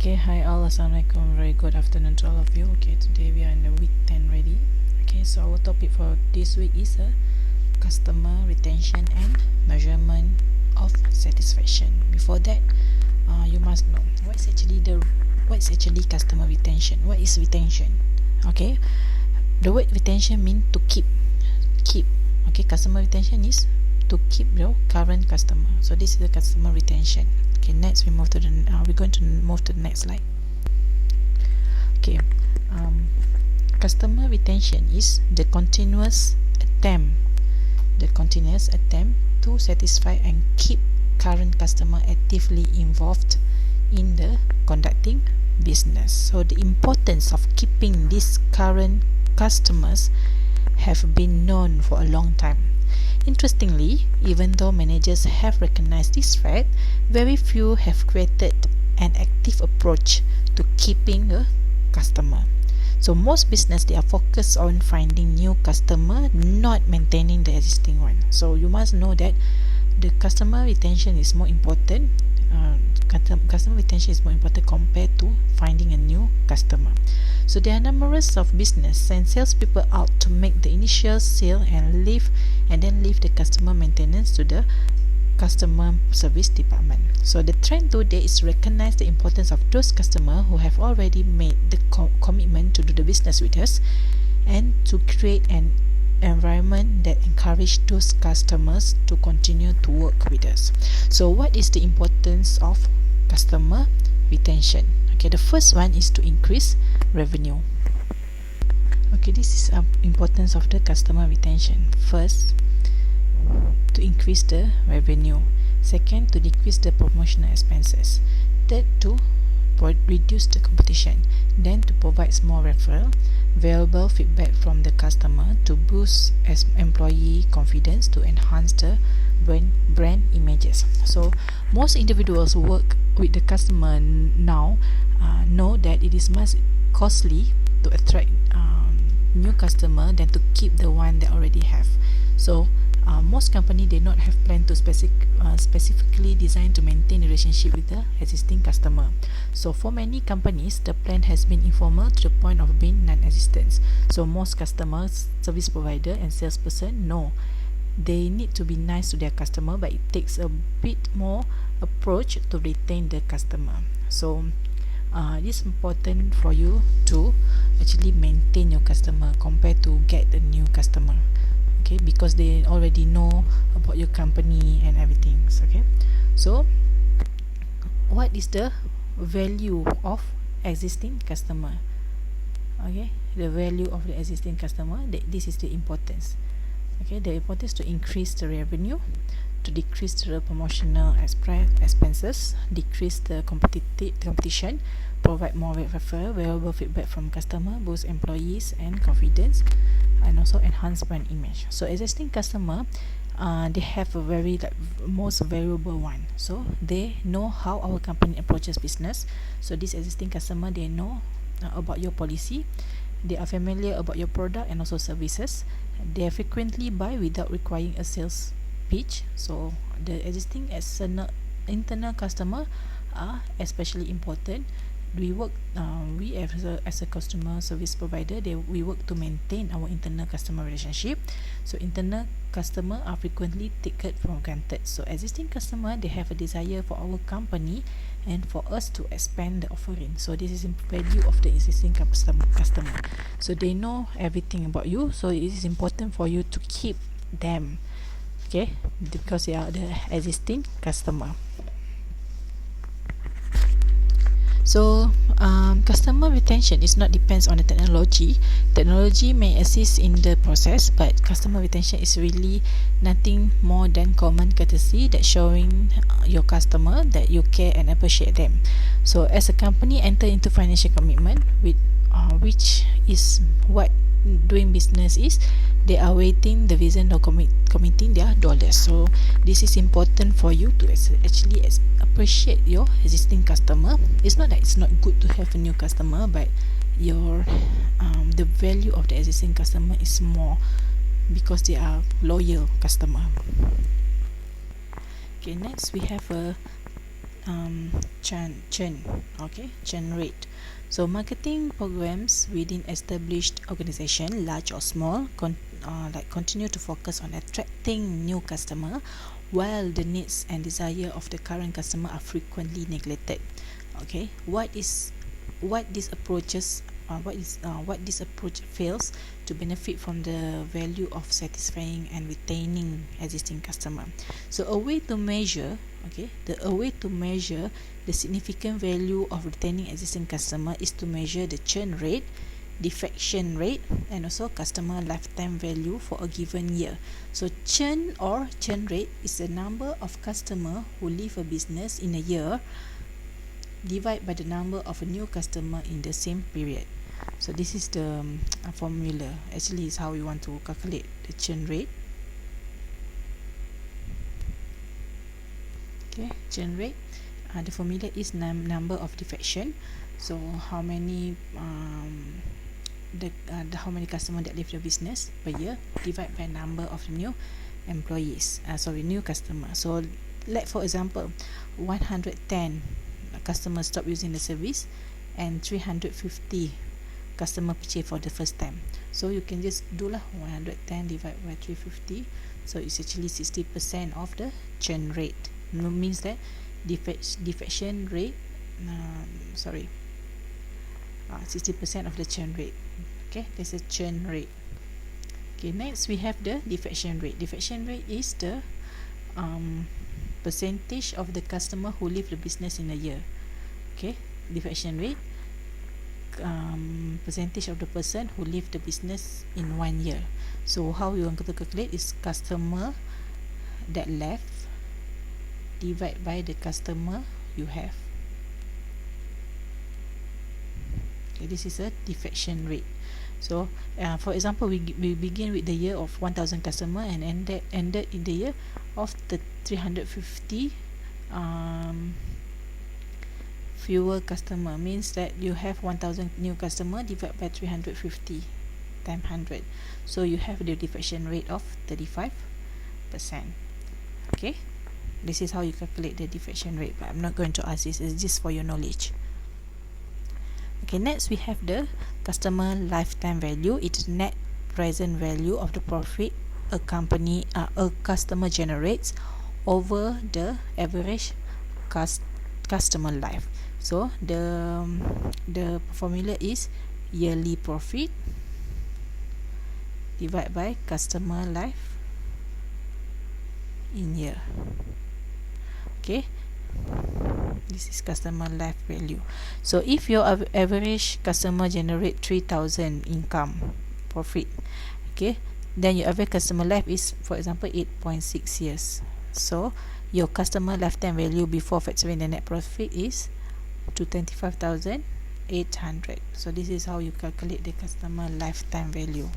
Okay, hi all, assalamualaikum, very good afternoon to all of you. Okay, today we are in the week 10 ready. Okay, so our topic for this week is customer retention and measurement of satisfaction. Before that, you must know what's actually customer retention. What is retention? Okay, the word retention means to keep. Okay, customer retention is to keep your current customer. So this is the customer retention. Okay, next we're going to move to the next slide. Okay, customer retention is the continuous attempt to satisfy and keep current customer actively involved in the conducting business. So the importance of keeping these current customers have been known for a long time. Interestingly, even though managers have recognized this fact, very few have created an active approach to keeping a customer. So most business, they are focused on finding new customer, not maintaining the existing one. So you must know that the customer retention is more important. Customer retention is more important compared to finding a new customer. So there are numerous of business send salespeople out to make the initial sale and then leave the customer maintenance to the customer service department. So the trend today is to recognize the importance of those customers who have already made the commitment to do the business with us, and to create an environment that encourage those customers to continue to work with us. So what is the importance of customer retention? Okay, the first one is to increase revenue. Okay, this is importance of the customer retention. First, to increase the revenue. Second, to decrease the promotional expenses. Third, to reduce the competition. Then to provide more referral, valuable feedback from the customer, to boost employee confidence, to enhance the brand images. So most individuals who work with the customer now know that it is much costly to attract new customer than to keep the one they already have. So most company, they not have plan to specifically designed to maintain the relationship with the existing customer. So for many companies, the plan has been informal to the point of being non-existent. So most customers, service provider and salesperson know they need to be nice to their customer, but it takes a bit more approach to retain the customer. So it is important for you to actually maintain your customer compared to get a new customer. Okay, because they already know about your company and everything. Okay, so what is the value of existing customer? Okay, the value of the existing customer, this is the importance. Okay, the importance to increase the revenue, to decrease the promotional expenses, decrease the competition, provide more referral, valuable feedback from customer, boost employees and confidence, and also enhance brand image. So existing customer, they have a very most valuable one. So they know how our company approaches business. So this existing customer, they know about your policy. They are familiar about your product and also services. They frequently buy without requiring a sales pitch. So the existing internal customer are especially important. We as a customer service provider, we work to maintain our internal customer relationship. So internal customer are frequently taken for granted. So existing customer, they have a desire for our company and for us to expand the offering. So this is the value of the existing customer. So they know everything about you. So it is important for you to keep them. Okay, because they are the existing customer. So customer retention is not depends on the technology. Technology may assist in the process, but customer retention is really nothing more than common courtesy that showing your customer that you care and appreciate them. So as a company enter into financial commitment with which is what doing business is, they are waiting the vision or committing their dollars. So this is important for you to actually appreciate your existing customer. It's not that it's not good to have a new customer, but your the value of the existing customer is more because they are loyal customer. Okay, next we have a churn rate. So marketing programs within established organization, large or small, continue to focus on attracting new customer, while the needs and desire of the current customer are frequently neglected. Okay, what this approach fails to benefit from the value of satisfying and retaining existing customer. So a way to measure the significant value of retaining existing customer is to measure the churn rate, defection rate, and also customer lifetime value for a given year. So churn rate is the number of customer who leave a business in a year divided by the number of a new customer in the same period. So this is the formula. Actually, is how we want to calculate the churn rate. Okay, churn rate. The formula is number of defection. So how many how many customer that leave the business per year divided by number of new employees. New customer. So, like for example, 110 customers stop using the service and 350 customer purchase for the first time. So you can just do 110 divided by 350. So it's actually 60% of the churn rate. Means that defection rate 60% of the churn rate. Okay, that's a churn rate. Okay, next we have the defection rate. Defection rate is the percentage of the customer who leave the business in a year. Okay, defection rate, percentage of the person who leave the business in 1 year. So how you want to calculate is customer that left divided by the customer you have. Okay, this is a defection rate. So for example, we begin with the year of 1,000 customer and ended in the year of the 350 fewer customer. Means that you have 1,000 new customer divided by 350 times 100. So you have the defection rate of 35%. Okay, this is how you calculate the defection rate, but I'm not going to ask this. It's just for your knowledge. Okay, next we have the customer lifetime value. It's net present value of the profit a customer generates over the average customer life. So the formula is yearly profit divided by customer life in year. Okay, this is customer life value. So if your average customer generate 3,000 income profit, okay, then your average customer life is, for example, 8.6 years. So your customer lifetime value before factoring the net profit is 225,800. So this is how you calculate the customer lifetime value.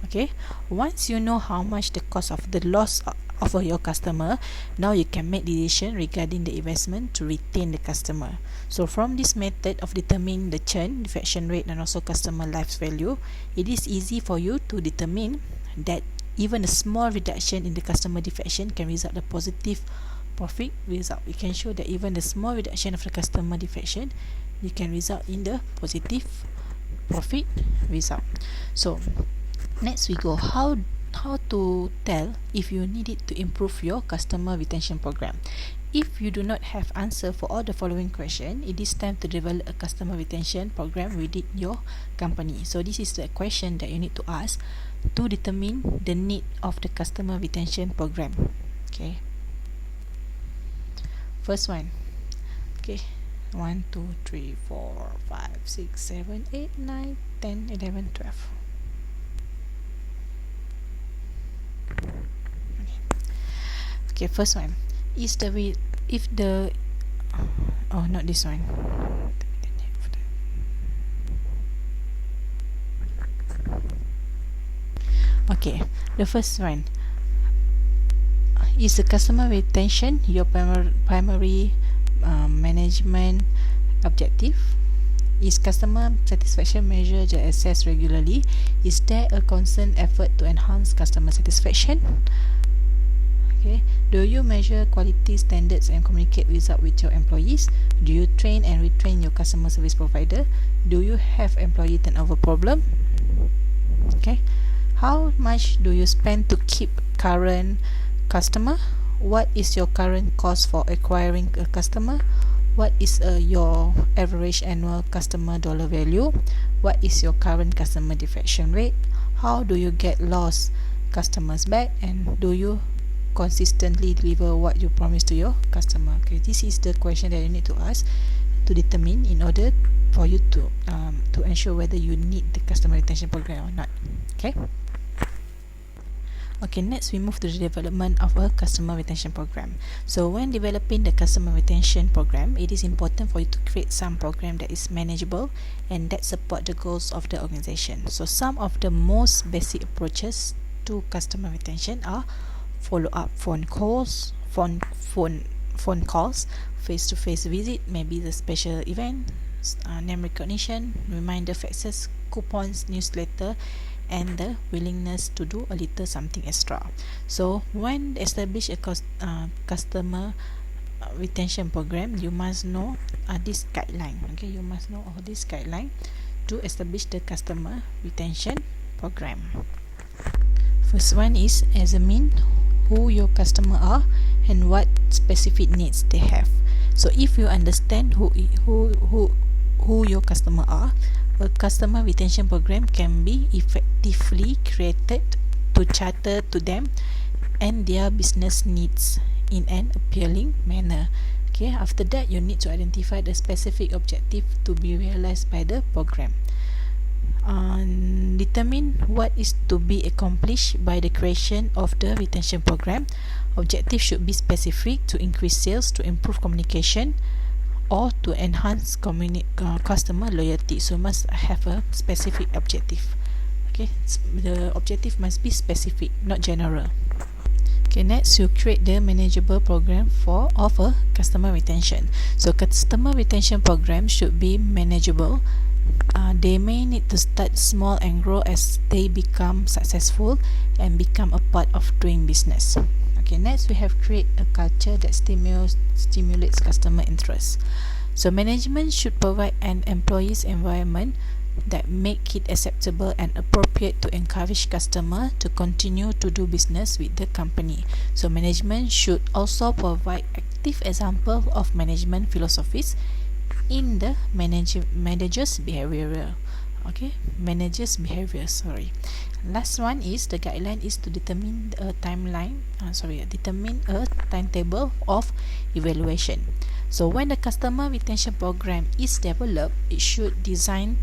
Okay, once you know how much the cost of the loss of your customer, now you can make decision regarding the investment to retain the customer. So from this method of determining the churn, defection rate, and also customer life value, it is easy for you to determine that even a small reduction in the customer defection can result in a positive profit result. We can show that even the small reduction of the customer defection, you can result in the positive profit result. So next we go how to tell if you need it to improve your customer retention program. If you do not have answer for all the following question, it is time to develop a customer retention program within your company. So this is the question that you need to ask to determine the need of the customer retention program. Okay, first one. Okay, 1 2 3 4 5 6 7 8 9 10 11 12. Okay, first one is not this one. Okay, the first one is the customer retention your primary management objective. Is customer satisfaction measured and assessed regularly? Is there a constant effort to enhance customer satisfaction? Okay, Do you measure quality standards and communicate results with your employees? Do you train and retrain your customer service provider? Do you have employee turnover problem? Okay. How much do you spend to keep current customer? What is your current cost for acquiring a customer? What is your average annual customer dollar value? What is your current customer defection rate? How do you get lost customers back? And do you consistently deliver what you promise to your customer? Okay, this is the question that you need to ask to determine in order for you to ensure whether you need the customer retention program or not. Okay. Okay, next we move to the development of a customer retention program. So when developing the customer retention program, it is important for you to create some program that is manageable and that support the goals of the organization. So some of the most basic approaches to customer retention are follow-up phone calls, face-to-face visit, maybe the special event, name recognition, reminder faxes, coupons, newsletter, and the willingness to do a little something extra. So when establish a customer retention program, you must know this guideline. Okay, you must know all this guideline to establish the customer retention program. First one is examine who your customer are and what specific needs they have. So if you understand who your customer are, a customer retention program can be effectively created to cater to them and their business needs in an appealing manner. Okay, after that you need to identify the specific objective to be realized by the program. Determine what is to be accomplished by the creation of the retention program. Objective should be specific to increase sales, to improve communication, or to enhance customer loyalty. So must have a specific objective. Okay, the objective must be specific, not general. Okay, next you create the manageable program of a customer retention. So customer retention program should be manageable. They may need to start small and grow as they become successful and become a part of doing business. Okay, next we have create a culture that stimulates customer interest. So management should provide an employee's environment that make it acceptable and appropriate to encourage customer to continue to do business with the company. So management should also provide active example of management philosophies in the manager's behavior. Okay, manager's behavior, sorry. Last one is the guideline is to determine a timetable of evaluation. So when the customer retention program is developed, it should design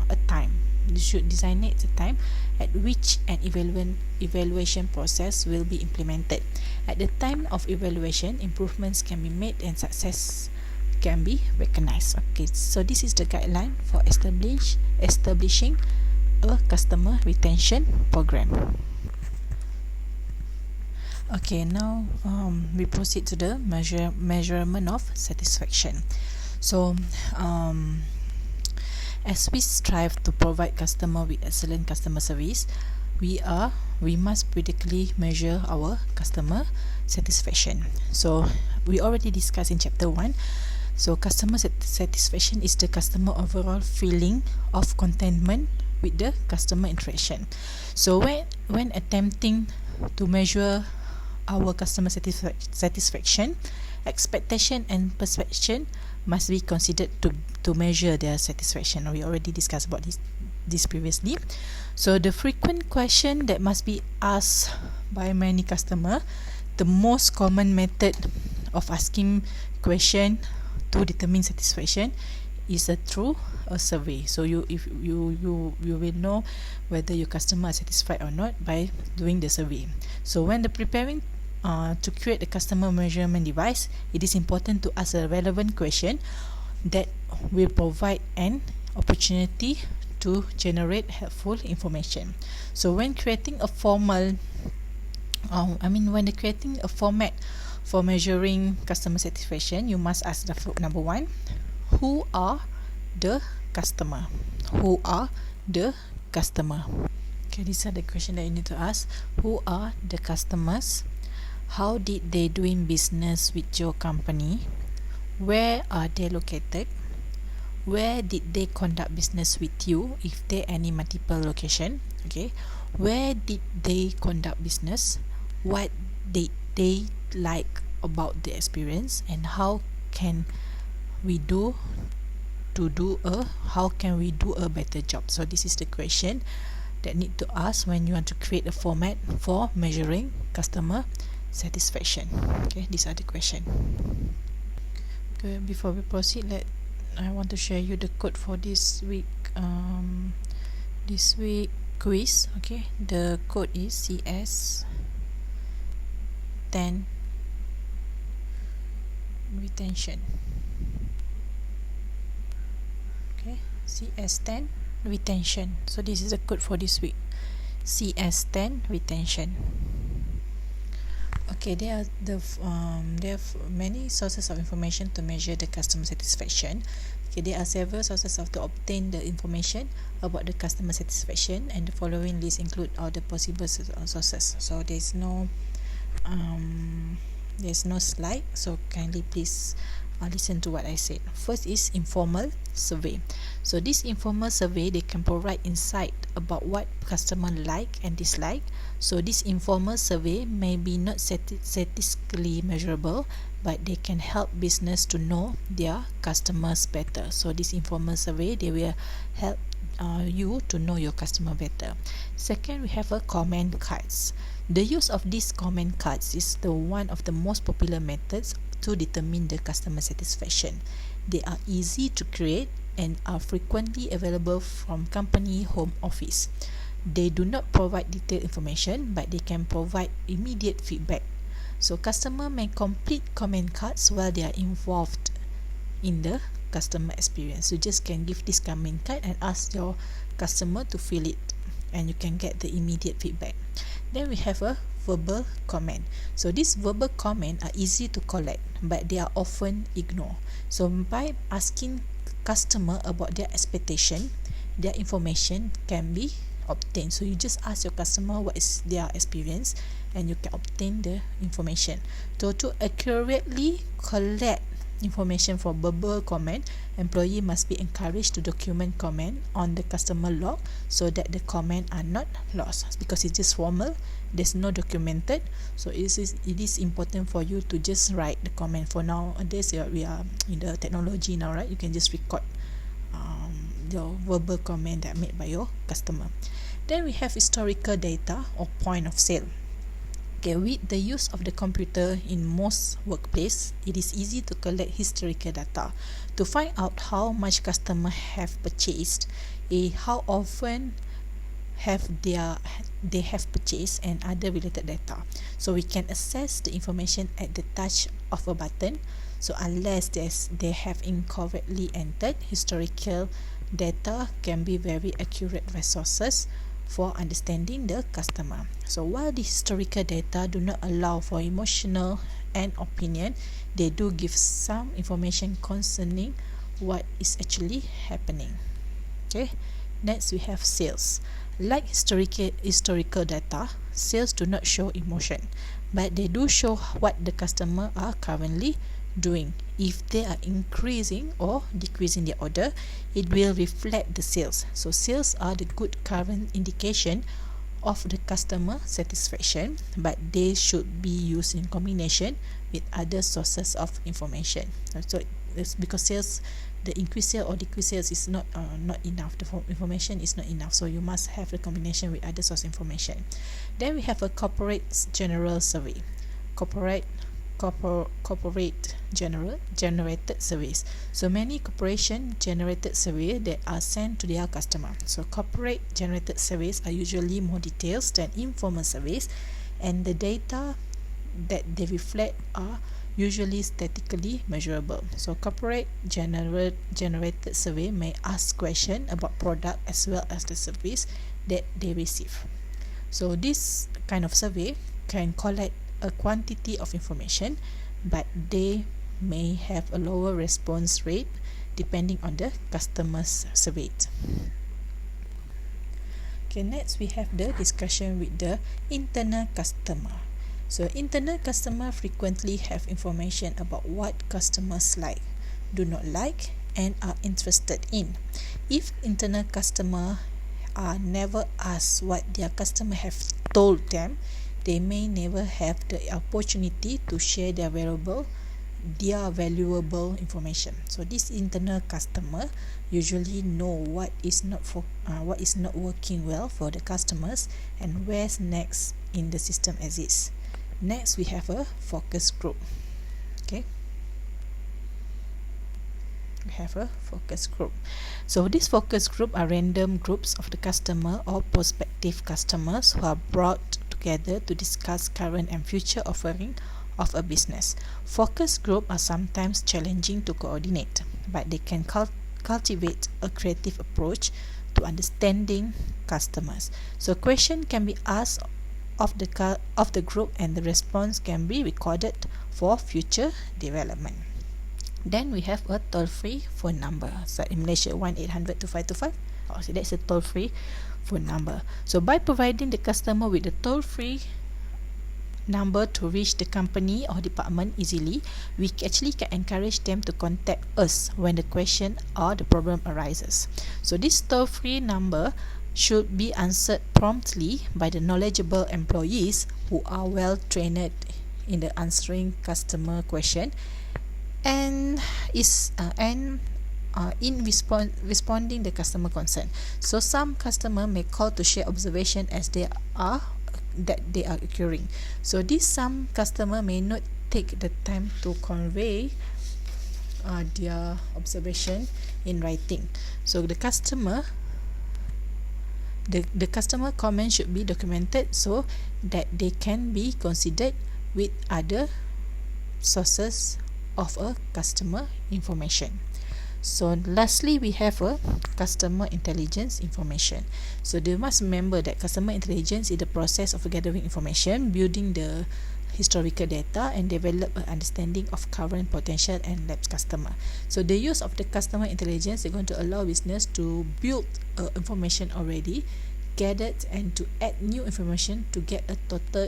a time. You should designate the time at which an evaluation process will be implemented. At the time of evaluation, improvements can be made and success can be recognized. Okay, so this is the guideline for establishing a customer retention program. Okay, now we proceed to the measurement of satisfaction. So as we strive to provide customer with excellent customer service, we must critically measure our customer satisfaction. So we already discussed in chapter 1. So customer satisfaction is the customer overall feeling of contentment with the customer interaction. So when attempting to measure our customer satisfaction, expectation and perception must be considered to measure their satisfaction. We already discussed about this previously. So the frequent question that must be asked by many customer, the most common method of asking question to determine satisfaction is through a survey. So you will know whether your customer is satisfied or not by doing the survey. So when preparing to create a customer measurement device, it is important to ask a relevant question that will provide an opportunity to generate helpful information. So when creating a format for measuring customer satisfaction, you must ask number 1, who are the customer? Who are the customer? Okay, these are the questions that you need to ask. Who are the customers? How did they doing business with your company? Where are they located? Where did they conduct business with you, if there any multiple location? Okay, where did they conduct business? What did they like about the experience, and how can we do how can we do a better job? So this is the question that need to ask when you want to create a format for measuring customer satisfaction. Okay, these are the question. Okay, before we proceed, I want to share you the code for this week quiz. Okay, the code is CS10 retention. Okay, CS10 retention. So this is the code for this week, CS10 retention. Okay, there are many sources of information to measure the customer satisfaction. Okay, there are several sources to obtain the information about the customer satisfaction, and the following list include all the possible sources. So there's no slide, so kindly please listen to what I said. First is informal survey. So this informal survey, they can provide insight about what customer like and dislike. So this informal survey may be not statistically measurable, but they can help business to know their customers better. So this informal survey, they will help you to know your customer better. Second, we have a comment cards. The use of these comment cards is one of the most popular methods to determine the customer satisfaction. They are easy to create and are frequently available from company home office. They do not provide detailed information, but they can provide immediate feedback. So customer may complete comment cards while they are involved in the customer experience. You just can give this comment card and ask your customer to fill it, and you can get the immediate feedback. Then we have a verbal comment. So these verbal comment are easy to collect, but they are often ignored. So by asking customer about their expectation, their information can be obtained. So you just ask your customer what is their experience, and you can obtain the information. So to accurately collect information for verbal comment, employee must be encouraged to document comment on the customer log, so that the comment are not lost, because it's just formal, there's no documented. So it is important for you to just write the comment. For nowadays we are in the technology now, right? You can just record your verbal comment that made by your customer. Then we have historical data or point of sale. Okay, with the use of the computer in most workplace, it is easy to collect historical data to find out how much customer have purchased, how often they have purchased, and other related data. So we can access the information at the touch of a button. So unless they have incorrectly entered, historical data can be very accurate resources for understanding the customer. So while the historical data do not allow for emotional and opinion, they do give some information concerning what is actually happening. Okay, next we have sales. Like historical data, sales do not show emotion, but they do show what the customer are currently doing. If they are increasing or decreasing their order, it will reflect the sales. So sales are the good current indication of the customer satisfaction, but they should be used in combination with other sources of information. So it's because sales, the increase sale or decrease sales is not enough. The information is not enough, so you must have the combination with other source information. Then we have a corporate general survey. Corporate generated surveys. So many corporation generated surveys that are sent to their customer. So corporate generated surveys are usually more detailed than informal surveys, and the data that they reflect are usually statistically measurable. So corporate generated survey may ask questions about product as well as the service that they receive. So this kind of survey can collect a quantity of information, but they may have a lower response rate depending on the customers surveyed. Okay, next we have the discussion with the internal customer. So internal customer frequently have information about what customers like, do not like, and are interested in. If internal customer are never asked what their customer have told them, they may never have the opportunity to share their valuable information. So this internal customer usually know what is not working well for the customers and where's next in the system exists. Next, we have a focus group. Okay, we have a focus group. So this focus group are random groups of the customer or prospective customers who are brought together to discuss current and future offering of a business. Focus group are sometimes challenging to coordinate, but they can cultivate a creative approach to understanding customers. So question can be asked of the group and the response can be recorded for future development. Then we have a toll-free phone number. So in Malaysia, 1-800-2525. So that's a toll-free phone number. So by providing the customer with a toll-free number to reach the company or department easily, we actually can encourage them to contact us when the question or the problem arises. So this toll-free number should be answered promptly by the knowledgeable employees who are well trained in the answering customer question and in responding the customer concern. So some customer may call to share observation as they are occurring. So this some customer may not take the time to convey their observation in writing. So the customer comment should be documented so that they can be considered with other sources of a customer information. So lastly, we have a customer intelligence information. So they must remember that customer intelligence is the process of gathering information, building the historical data, and develop an understanding of current potential and lapsed customer. So the use of the customer intelligence is going to allow business to build information already gathered and to add new information to get a total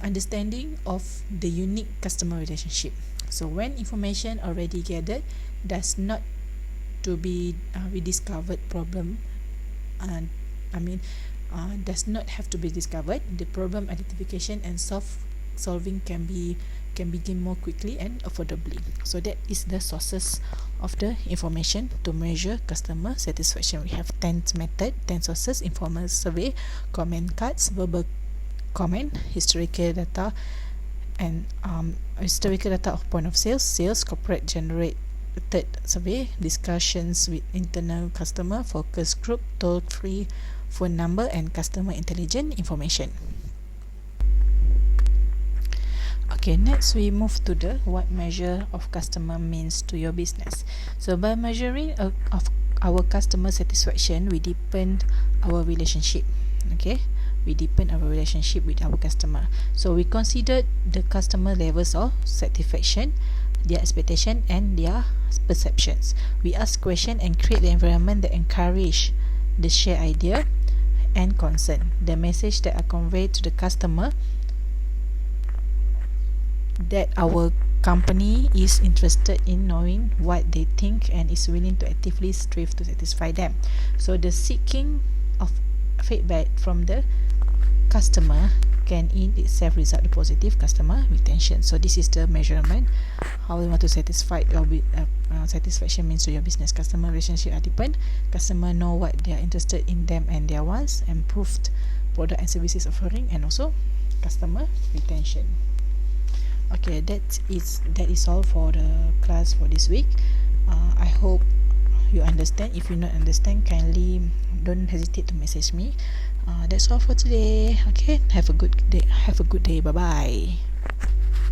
understanding of the unique customer relationship. So when information already gathered does not to be rediscovered problem does not have to be discovered, the problem identification and solving can begin more quickly and affordably. So that is the sources of the information to measure customer satisfaction. We have 10 method, 10 sources: informal survey, comment cards, verbal comment, historical data, and historical data of point of sales, corporate generated survey, discussions with internal customer, focus group, toll-free phone number, and customer intelligence information. Okay, next we move to the what measure of customer means to your business. So by measuring of our customer satisfaction, we deepen our relationship. Okay, we deepen our relationship with our customer. So we consider the customer levels of satisfaction, their expectation, and their perceptions. We ask questions and create the environment that encourage the share idea and concern. The message that are conveyed to the customer that our company is interested in knowing what they think and is willing to actively strive to satisfy them. So the seeking of feedback from the customer can in itself result in positive customer retention. So this is the measurement how we want to satisfy your satisfaction means to your business. Customer relationship are deepened, customer know what they are interested in them and their wants, improved product and services offering, and also customer retention. Okay, that is all for the class for this week. I hope you understand. If you not understand, kindly don't hesitate to message me. That's all for today. Okay, have a good day. Bye bye.